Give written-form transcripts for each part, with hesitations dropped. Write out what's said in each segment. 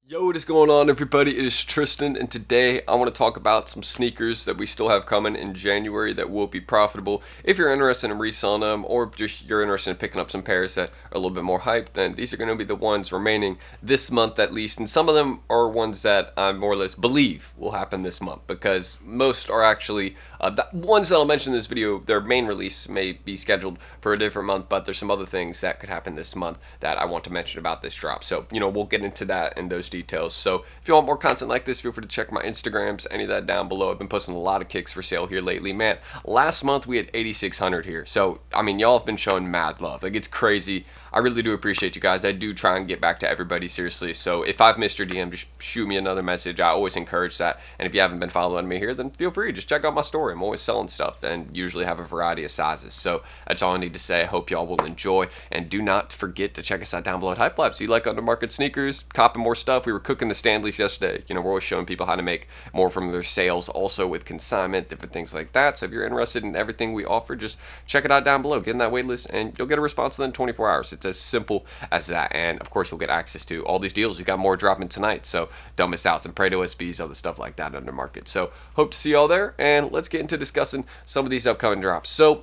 Yo, what is going on, everybody? It is Tristan, and today I want to talk about some sneakers that we still have coming in January that will be profitable. If you're interested in reselling them, or just you're interested in picking up some pairs that are a little bit more hyped, then these are going to be the ones remaining this month at least. And some of them are ones that I more or less believe will happen this month, because most are actually the ones that I'll mention in this video. Their main release may be scheduled for a different month, but there's some other things that could happen this month that I want to mention about this drop. So, we'll get into that and those details. So if you want more content like this, feel free to check my Instagrams, any of that down below. I've been posting a lot of kicks for sale here lately. Man, last month we had 8,600 here. So, y'all have been showing mad love. Like, it's crazy. I really do appreciate you guys. I do try and get back to everybody, seriously. So if I've missed your DM, just shoot me another message. I always encourage that. And if you haven't been following me here, then feel free. Just check out my store. I'm always selling stuff and usually have a variety of sizes. So that's all I need to say. I hope y'all will enjoy. And do not forget to check us out down below at HYPELABS. So you like undermarket sneakers, copping more stuff. We were cooking the Stanleys yesterday. We're always showing people how to make more from their sales, also with consignment, different things like that. So if you're interested in everything we offer, just check it out down below. Get in that waitlist and you'll get a response within 24 hours. It's as simple as that. And of course, you'll get access to all these deals. We got more dropping tonight, so don't miss out. Some Prado SBs, other stuff like that under market. So hope to see y'all there, and let's get into discussing some of these upcoming drops. So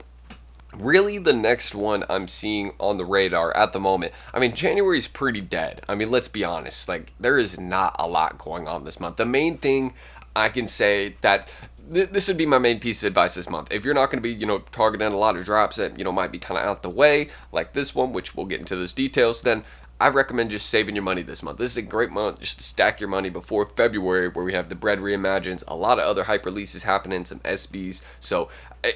really, the next one I'm seeing on the radar at the moment, January is pretty dead. Let's be honest. Like, there is not a lot going on this month. The main thing I can say that this would be my main piece of advice this month. If you're not going to be, targeting a lot of drops that, might be kind of out the way, like this one, which we'll get into those details, then I recommend just saving your money this month. This is a great month just to stack your money before February, where we have the bread Reimagined, a lot of other hype releases happening, some SBs. So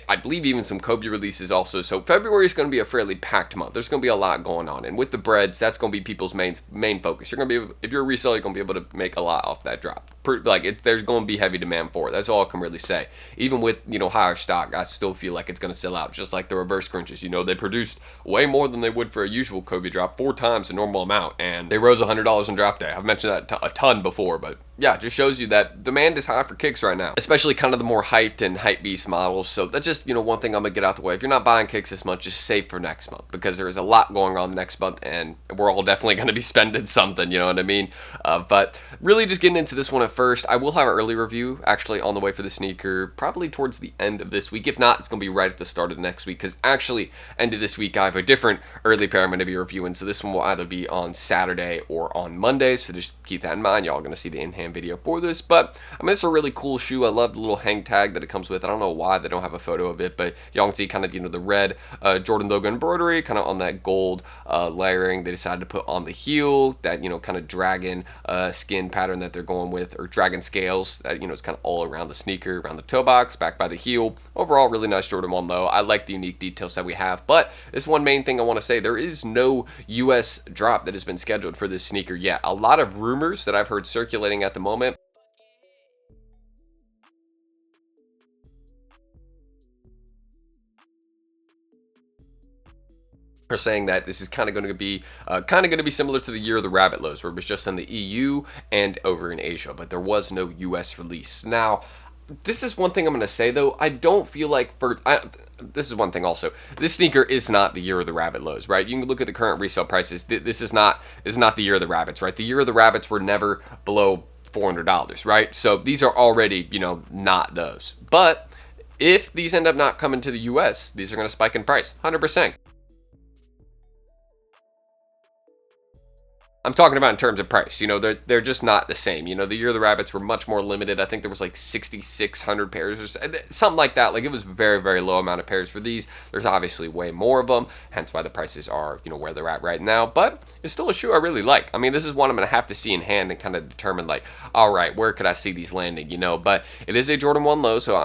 I believe even some Kobe releases also. So February is going to be a fairly packed month. There's going to be a lot going on. And with the breads, that's going to be people's main focus. You're going to be, if you're a reseller, you're going to be able to make a lot off that drop. There's going to be heavy demand for it. That's all I can really say. Even with, higher stock, I still feel like it's going to sell out, just like the reverse crunches. They produced way more than they would for a usual Kobe drop, 4 times the normal amount, and they rose $100 on drop day. I've mentioned that a ton before, but yeah, it just shows you that demand is high for kicks right now, especially kind of the more hyped and hype beast models. So that's just, one thing I'm going to get out the way. If you're not buying kicks this month, just save for next month, because there is a lot going on next month, and we're all definitely going to be spending something, you know what I mean? But really just getting into this one at first, I will have an early review actually on the way for the sneaker, probably towards the end of this week. If not, it's going to be right at the start of next week, because actually, end of this week, I have a different early pair I'm going to be reviewing. So this one will either be on Saturday or on Monday. So just keep that in mind. Y'all are going to see the in-hand video for this. But it's a really cool shoe. I love the little hang tag that it comes with. I don't know why they don't have a photo of it, but y'all can see kind of, the red Jordan logo embroidery kind of on that gold layering. They decided to put on the heel, that, kind of dragon skin pattern that they're going with, or dragon scales that, it's kind of all around the sneaker, around the toe box, back by the heel. Overall, really nice Jordan 1 though. I like the unique details that we have, but this one main thing I want to say, there is no US drop that has been scheduled for this sneaker yet. A lot of rumors that I've heard circulating at the moment are saying that this is kind of going to be similar to the Year of the Rabbit lows, where it was just in the EU and over in Asia, but there was no US release. Now, this is one thing I'm going to say though. I don't feel like this is one thing also. This sneaker is not the Year of the Rabbit lows, right? You can look at the current resale prices. This is not the Year of the Rabbits, right? The Year of the Rabbits were never below $400, right? So these are already, not those. But if these end up not coming to the US, these are going to spike in price, 100%. I'm talking about in terms of price. They're just not the same. The Year of the Rabbits were much more limited. I think there was like 6,600 pairs or something like that. Like, it was very, very low amount of pairs for these. There's obviously way more of them, hence why the prices are, where they're at right now. But it's still a shoe I really like. This is one I'm going to have to see in hand and kind of determine, like, all right, where could I see these landing, But it is a Jordan 1 low, so,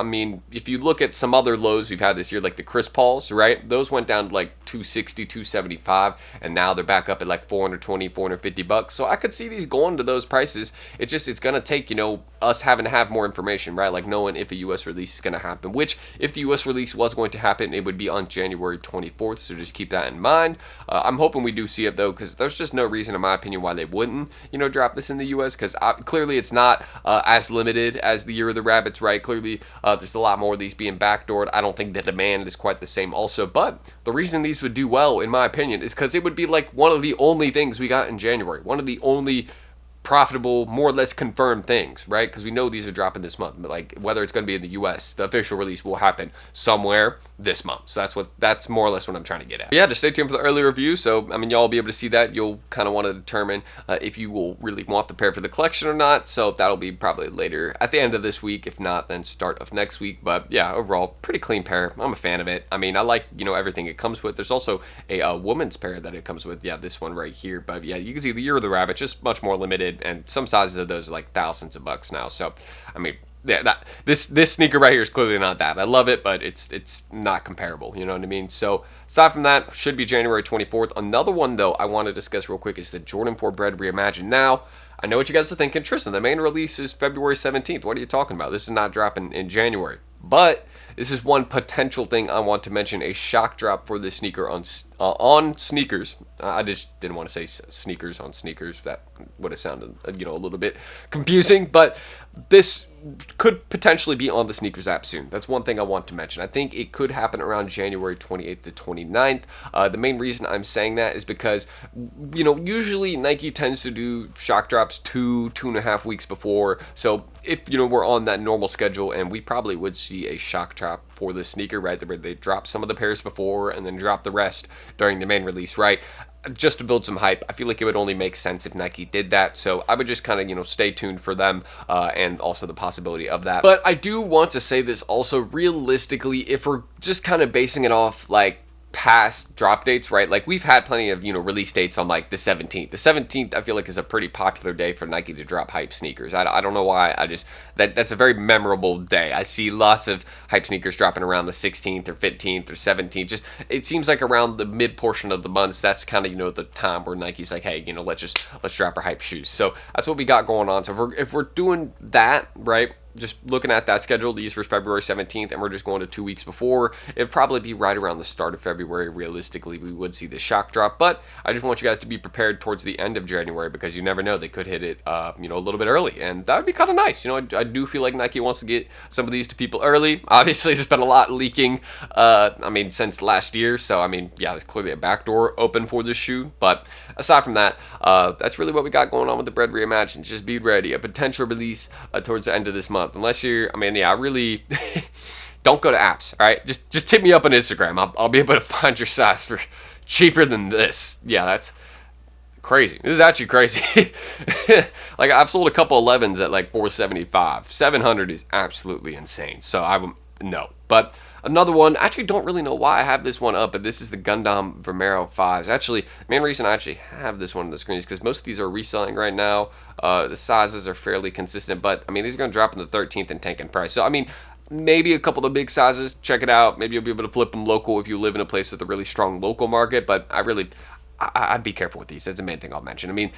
if you look at some other lows we've had this year, like the Chris Pauls, right? Those went down to like 260, 275, and now they're back up at like 420, 450 $50. So I could see these going to those prices. It's going to take, us having to have more information, right? Like knowing if a US release is going to happen, which if the US release was going to happen, it would be on January 24th. So just keep that in mind. I'm hoping we do see it though, because there's just no reason, in my opinion, why they wouldn't, drop this in the US, because clearly it's not as limited as the Year of the Rabbits, right? Clearly there's a lot more of these being backdoored. I don't think the demand is quite the same also, but the reason these would do well, in my opinion, is because it would be like one of the only things we got in January. One of the only profitable, more or less confirmed things, right? Because we know these are dropping this month, but like whether it's going to be in the US, the official release will happen somewhere this month. So that's more or less what I'm trying to get at. But yeah, just stay tuned for the early review. So I mean, y'all will be able to see that. You'll kind of want to determine if you will really want the pair for the collection or not. So that'll be probably later at the end of this week. If not, then start of next week. But yeah, overall, pretty clean pair. I'm a fan of it. I mean, I like, you know, everything it comes with. There's also a woman's pair that it comes with. Yeah, this one right here. But yeah, you can see the Year of the Rabbit, just much more limited, and some sizes of those are like thousands of bucks now. So I mean, yeah, this sneaker right here is clearly not that. I love it, but it's not comparable. You know what I mean? So aside from that, should be January 24th. Another one though I want to discuss real quick is the Jordan 4 Bread Reimagined. Now, I know what you guys are thinking, Tristan. The main release is February 17th. What are you talking about? This is not dropping in January. But this is one potential thing I want to mention, a shock drop for this sneaker on sneakers. I just didn't want to say sneakers on sneakers. That would have sounded, you know, a little bit confusing. But this could potentially be on the sneakers app soon. That's one thing I want to mention. I think it could happen around January 28th to 29th. The main reason I'm saying that is because, you know, usually Nike tends to do shock drops 2.5 weeks before. So if, you know, we're on that normal schedule, and we probably would see a shock drop for the sneaker, right, where they drop some of the pairs before and then drop the rest during the main release, right? Just to build some hype. I feel like it would only make sense if Nike did that. So I would just kind of, you know, stay tuned for them and also the possibility of that. But I do want to say this also, realistically, if we're just kind of basing it off like past drop dates, right? Like we've had plenty of, you know, release dates on like the 17th. The 17th I feel like is a pretty popular day for Nike to drop hype sneakers. I don't know why. I just that's a very memorable day. I see lots of hype sneakers dropping around the 16th or 15th or 17th. Just it seems like around the mid portion of the months, that's kind of, you know, the time where Nike's like, hey, you know, let's drop our hype shoes. So that's what we got going on. So if we're doing that, right, just looking at that schedule, these for February 17th, and we're just going to 2 weeks before, it'd probably be right around the start of February. Realistically, we would see the shock drop, but I just want you guys to be prepared towards the end of January, because you never know, they could hit it, you know, a little bit early, and that would be kind of nice. You know, I do feel like Nike wants to get some of these to people early. Obviously, there's been a lot leaking, I mean, since last year, so I mean, yeah, there's clearly a backdoor open for this shoe, but aside from that, that's really what we got going on with the Bread Reimagined. Just be ready, a potential release towards the end of this month. Unless you're, I mean, yeah, I really don't go to apps. All right, just hit me up on Instagram. I'll be able to find your size for cheaper than this. Yeah, that's crazy. This is actually crazy. Like I've sold a couple 11s at like $475. $700 is absolutely insane. So I would no, but. Another one, I actually don't really know why I have this one up, but this is the Gundam Vomero 5s. Actually, the main reason I actually have this one on the screen is because most of these are reselling right now. The sizes are fairly consistent, but I mean, these are going to drop in the 13th and tank in price. So, I mean, maybe a couple of the big sizes, check it out. Maybe you'll be able to flip them local if you live in a place with a really strong local market, but I'd be careful with these. That's the main thing I'll mention. I mean,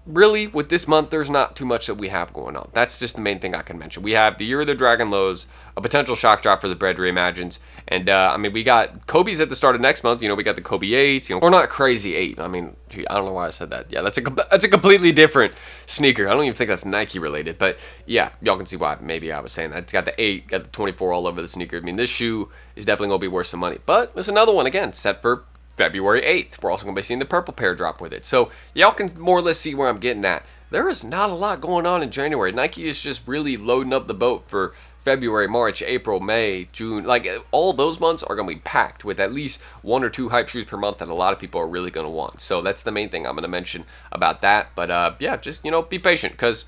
really, with this month, there's not too much that we have going on. That's just the main thing I can mention. We have the Year of the Dragon Lows, a potential shock drop for the Bread Reimagined, and I mean, we got Kobe's at the start of next month. You know, we got the Kobe 8s, you know, or not Crazy 8. I mean, gee, I don't know why I said that. Yeah, that's a completely different sneaker. I don't even think that's Nike related, but yeah, y'all can see why maybe I was saying that. It's got the 8, got the 24 all over the sneaker. I mean, this shoe is definitely going to be worth some money, but there's another one, again, set for February 8th. We're also going to be seeing the purple pair drop with it. So y'all can more or less see where I'm getting at. There is not a lot going on in January. Nike is just really loading up the boat for February, March, April, May, June. Like, all those months are going to be packed with at least 1 or 2 hype shoes per month that a lot of people are really going to want. So that's the main thing I'm going to mention about that. But yeah, just, you know, be patient, because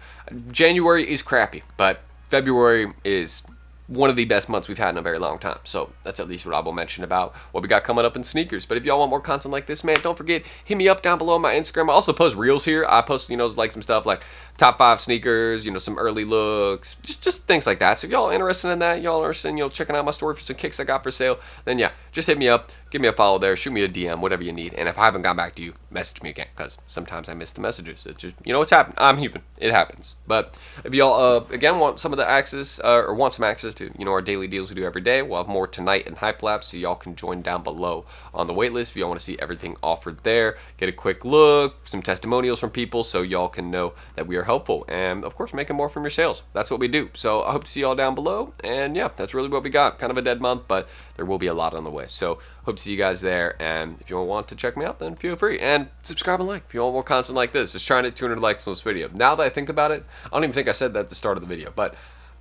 January is crappy, but February is one of the best months we've had in a very long time. So that's at least what I will mention about what we got coming up in sneakers. But if y'all want more content like this, man, don't forget, hit me up down below on my Instagram. I also post reels here. I post, you know, like some stuff like top 5 sneakers, you know, some early looks, just things like that. So if y'all interested in that, y'all interested in, you know, checking out my story for some kicks I got for sale, then yeah, just hit me up, give me a follow there, shoot me a DM, whatever you need. And if I haven't gotten back to you, message me again, because sometimes I miss the messages. It's just, you know, it's happened. I'm human. It happens. But if y'all, again, want some of the access, or want some access to, you know, our daily deals we do every day, we'll have more tonight in HYPELABS, so y'all can join down below on the waitlist if y'all want to see everything offered there, get a quick look, some testimonials from people, so y'all can know that we are helpful, and of course making more from your sales. That's what we do. So I hope to see y'all down below, and yeah, that's really what we got. Kind of a dead month, but there will be a lot on the way. So hope Hope to see you guys there. And if you want to check me out, then feel free. And subscribe and like if you want more content like this. Just trying to get 200 likes on this video. Now that I think about it, I don't even think I said that at the start of the video, but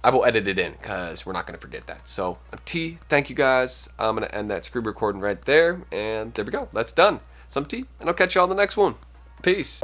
I will edit it in because we're not going to forget that. So, I'm T. Thank you guys. I'm going to end that screen recording right there. And there we go. That's done. Some T. And I'll catch you on the next one. Peace.